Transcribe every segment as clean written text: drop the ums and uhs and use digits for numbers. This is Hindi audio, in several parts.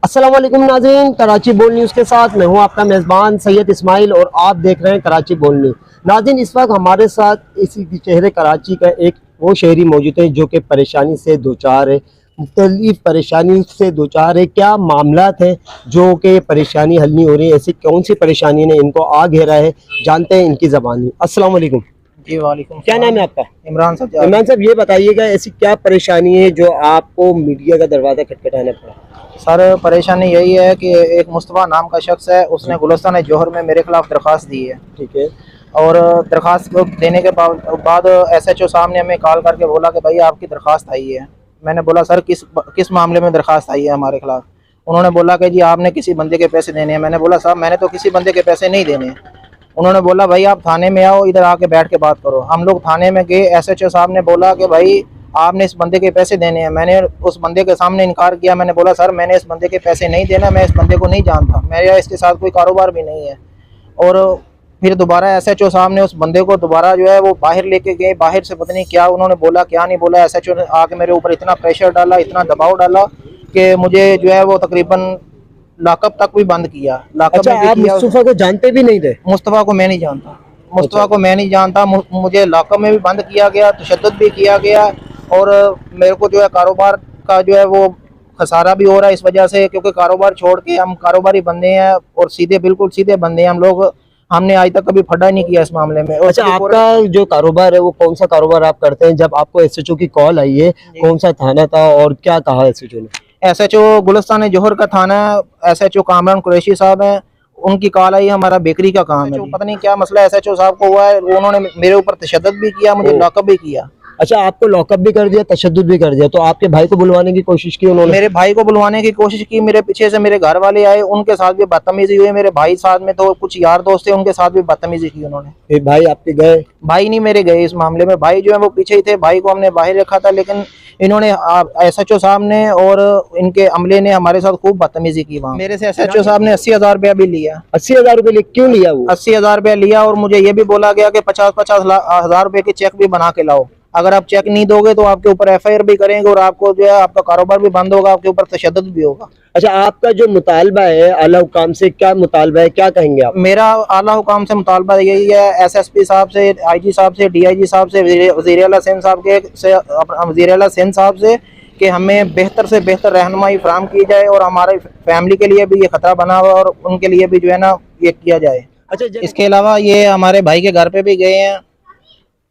अस्सलाम वालेकुम नाज़रीन, कराची बोल न्यूज़ के साथ मैं हूं आपका मेज़बान सैयद इस्माइल और आप देख रहे हैं कराची बोल न्यूज़। नाज़रीन, इस वक्त हमारे साथ इसी शहर कराची का एक वो शहरी मौजूद है जो कि परेशानी से दो चार है, मुख्तलिफ परेशानी से दो चार है। क्या मामलात हैं जो कि परेशानी हल नहीं हो रही है, ऐसी कौन सी परेशानी ने इनको आ घेरा है, जानते हैं इनकी ज़बानी। अस्सलाम वालेकुम। जी वालेकुम। क्या नाम है आपका? इमरान साहब। इमरान साहब, ये बताइएगा ऐसी क्या परेशानी है जो आपको मीडिया का दरवाज़ा खटखटाना पड़ा? सर, परेशानी यही है कि एक मुस्तफ़ा नाम का शख्स है, उसने गुलिस्तान जोहर में मेरे खिलाफ दरख्वास्त दी है। ठीक है। और दरख्वास्त देने के बाद SHO साहब ने हमें कॉल करके बोला कि भाई आपकी दरख्वास्त आई है। मैंने बोला सर किस मामले में दरख्वास्त आई है हमारे खिलाफ? उन्होंने बोला कि जी आपने किसी बंदे के पैसे देने हैं। मैंने बोला साहब मैंने तो किसी बंदे के पैसे नहीं देने। उन्होंने बोला भाई आप थाने में आओ, इधर आके बैठ के बात करो। हम लोग थाने में गए। SHO साहब ने बोला कि भाई आपने इस बंदे के पैसे देने हैं। मैंने उस बंदे के सामने इनकार किया। मैंने बोला सर मैंने इस बंदे के पैसे नहीं देना, मैं इस बंदे को नहीं जानता, मेरा इसके साथ कोई कारोबार भी नहीं है। और फिर दोबारा SHO साहब ने उस बंदे को दोबारा जो है वो बाहर लेके गए। बाहर से पता नहीं क्या उन्होंने बोला क्या नहीं बोला। SHO ने आके मेरे ऊपर इतना प्रेशर डाला, इतना दबाव डाला कि मुझे जो है वो तकरीबन लॉकअप तक भी बंद किया। अच्छा, आप मुस्तफा को जानते भी नहीं थे? मुस्तफ़ा को मैं नहीं जानता। मुस्तफ़ा को मैं नहीं जानता। मुझे लॉकअप में भी बंद किया गया, तशद्दुद भी किया गया। और मेरे को जो है कारोबार का जो है वो खसारा भी हो रहा है इस वजह से, क्योंकि कारोबार छोड़ के हम कारोबारी बंदे हैं और सीधे बिल्कुल सीधे बंदे हैं हम लोग। हमने आज तक कभी फटा नहीं किया इस मामले में। अच्छा, आपका जो कारोबार है वो कौन सा कारोबार आप करते हैं? जब आपको SHO की कॉल आई है, कौन सा थाना था और क्या कहा SHO ने? SHO गुलिस्तान जोहर का थाना है। SHO कामरान कुरैशी साहब हैं, उनकी कॉल आई हमारा बेकरी का काम है। पता नहीं क्या मसला SHO साहब को हुआ है, उन्होंने मेरे ऊपर तशद्दुद भी किया, मुझे लॉकअप भी किया। अच्छा, आपको लॉकअप भी कर दिया, तशद्दुद भी कर दिया, तो आपके भाई को बुलवाने की कोशिश की उन्होंने? मेरे भाई को बुलवाने की कोशिश की, मेरे पीछे से मेरे घर वाले आए, उनके साथ भी बदतमीजी हुई। मेरे भाई साथ में तो कुछ यार दोस्त थे, उनके साथ भी बदतमीजी की उन्होंने। फिर भाई आपके गए? भाई नहीं मेरे गए इस मामले में। भाई जो है वो पीछे ही थे। भाई को हमने बाहर रखा था, लेकिन इन्होंने SHO साहब ने और इनके अमले ने हमारे साथ खूब बदतमीजी की। वहाँ मेरे से SHO साहब ने 80,000 रुपया भी लिया। 80,000 रुपये क्यों लिया? वो 80,000 रुपया लिया और मुझे ये भी बोला गया कि 50-50 हजार रुपए के चेक भी बना के लाओ। अगर आप चेक नहीं दोगे तो आपके ऊपर FIR भी करेंगे और आपको जो है आपका कारोबार भी बंद होगा, आपके ऊपर तशद्दुद भी होगा। अच्छा, आपका जो मुतालबा है आला हुकाम से, क्या मुतालबा है, क्या कहेंगे आप? मेरा आला हुकाम से मुतालबा यही है, SSP साहब से, IG साहब से, DIG साहब से, वज़ीर आला सिंध साहब वज़ीर आला सिंध साहब से कि हमें बेहतर से बेहतर रहनुमाई फराहम की जाए और हमारे फैमिली के लिए भी ये खतरा बना हुआ और उनके लिए भी जो है ना ये किया जाए। अच्छा, इसके अलावा ये हमारे भाई के घर पे भी गए हैं।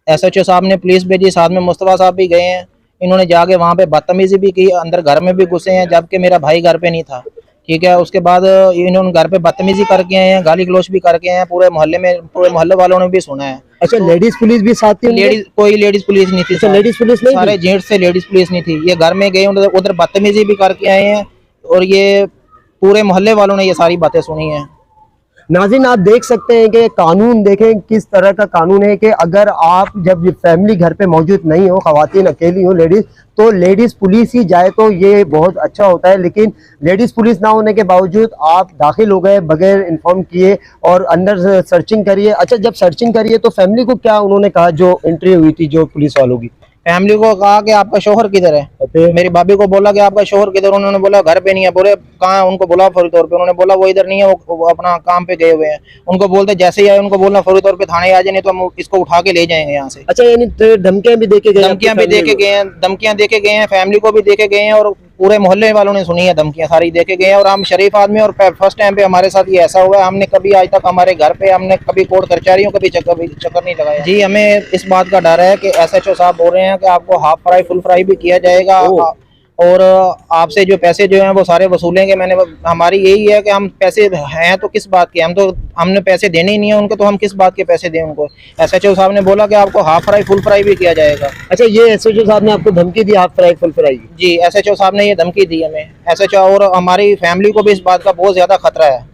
SHO साहब ने पुलिस भेजी, साथ में मुस्तफ़ा साहब भी गए हैं। इन्होंने जाके वहाँ पे बदतमीजी भी की, अंदर घर में भी घुसे हैं, जबकि मेरा भाई घर पे नहीं था। ठीक है, उसके बाद इन्होंने घर पे बदतमीजी करके आए हैं, गाली गलौच भी करके आए हैं। पूरे मोहल्ले वालों ने भी सुना है। अच्छा, लेडीज पुलिस भी साथ थी? कोई लेडीज पुलिस नहीं थी। लेडीज पुलिस नहीं? सारे जेंट्स से लेडीज पुलिस नहीं थी। ये घर में गए, उधर बदतमीजी भी करके आए हैं और ये पूरे मोहल्ले वालों ने ये सारी बातें सुनी है। नाज़रीन, आप देख सकते हैं कि कानून देखें किस तरह का कानून है कि अगर आप जब फैमिली घर पे मौजूद नहीं हो, ख़वातीन अकेली हो, लेडीज़, तो लेडीज़ पुलिस ही जाए तो ये बहुत अच्छा होता है। लेकिन लेडीज़ पुलिस ना होने के बावजूद आप दाखिल हो गए बगैर इन्फॉर्म किए और अंदर सर्चिंग करिए। अच्छा, जब सर्चिंग करिए तो फैमिली को क्या उन्होंने कहा? जो एंट्री हुई थी जो पुलिस वालों की, फैमिली को कहा कि आपका शोहर किधर है? मेरी भाभी को बोला कि आपका शोहर किधर? उन्होंने बोला घर पे नहीं है। बोले कहाँ है? उनको बोला फौरी तौर पे। उन्होंने बोला वो इधर नहीं है, वो अपना काम पे गए हुए हैं। उनको बोलते जैसे ही आए उनको बोलना फौरी तौर पे थाने आ जाए, नहीं तो हम इसको उठा के ले जाएंगे यहाँ से। अच्छा, यानी धमकियां भी देके गए? धमकियां भी देके गए हैं, धमकियां देके गए हैं, फैमिली को भी देके गए हैं और पूरे मोहल्ले वालों ने सुनी है धमकियां सारी देके गए हैं। और हम शरीफ आदमी और फर्स्ट टाइम पे हमारे साथ ये ऐसा हुआ है। हमने कभी आज तक हमारे घर पे हमने कभी कोर्ट कचहरियों का भी चक्कर नहीं लगाया। जी, हमें इस बात का डर है कि SHO साहब बोल रहे हैं कि आपको हाफ फ्राई फुल फ्राई भी किया जाएगा और आपसे जो पैसे जो हैं वो सारे वसूलेंगे। हमारी यही है कि हम पैसे हैं तो किस बात के, हमने पैसे देने ही नहीं है उनको, तो हम किस बात के पैसे दें उनको? SHO साहब ने बोला कि आपको हाफ फ्राई फुल फ्राई भी किया जाएगा। अच्छा, ये SHO साहब ने आपको धमकी दी हाफ फ्राई फुल फ्राई? जी, SHO साहब ने ये धमकी दी हमें। SHO और हमारी फैमिली को भी इस बात का बहुत ज़्यादा खतरा है।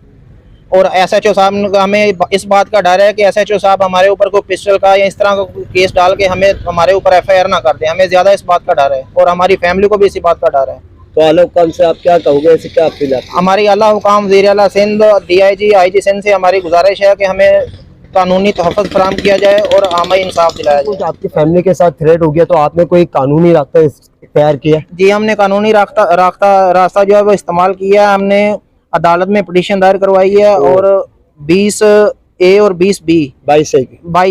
और SHO साहब हमें इस बात का डर है कि SHO साहब हमारे ऊपर कोई पिस्टल का या इस तरह का केस डाल के हमारे ऊपर FIR ना कर दें। हमें ज़्यादा इस बात का डर है और हमारी फैमिली को भी इसी बात का डर है। तो आला हुकाम से आप क्या कहोगे, ऐसे क्या अपील? हमारी आला हुकाम वज़ीर आला सिंध, DIG IG सिंध से हमारी गुजारिश है कि हमें कानूनी तहफ़्फ़ुज़ फराहम किया जाए और आम इंसाफ दिलाया कुछ जाए। आपकी फैमिली के साथ थ्रेट हो गया तो आपने कोई कानूनी रास्ता इख्तियार किया? जी, हमने कानूनी रास्ता जो है वो इस्तेमाल किया है। हमने अदालत में पिटीशन दायर करवाई है और 20A और 20B 22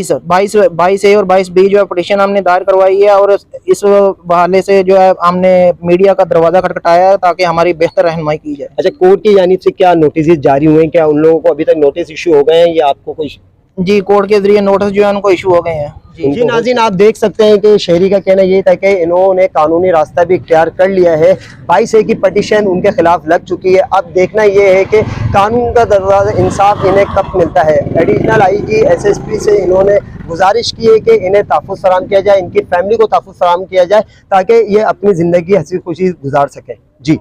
से 22A और 22B जो है पिटीशन हमने दायर करवाई है और इस बहाने से जो है हमने मीडिया का दरवाज़ा खटखटाया है ताकि हमारी बेहतर रहनुमाई की जाए। अच्छा, कोर्ट की जानिब से क्या नोटिस जारी हुए हैं? क्या उन लोगों को अभी तक नोटिस इशू हो गए हैं या आपको कोई? जी, कोर्ट के जरिए नोटिस जो है उनको इशू हो गए हैं। जी नाज़रीन, आप देख सकते हैं कि शहरी का कहना ये था कि इन्होंने कानूनी रास्ता भी इख्तियार कर लिया है। 22A की पटिशन उनके खिलाफ लग चुकी है। अब देखना ये है कि कानून का दरवाज़ा इंसाफ इन्हें कब मिलता है। एडिशनल IG SSP से इन्होंने गुजारिश की है कि इन्हें तहफ़्फ़ुज़ फराहम किया जाए, इनकी फैमिली को तहफ़्फ़ुज़ फराहम किया जाए ताकि ये अपनी ज़िंदगी हंसी खुशी गुजार सकें। जी।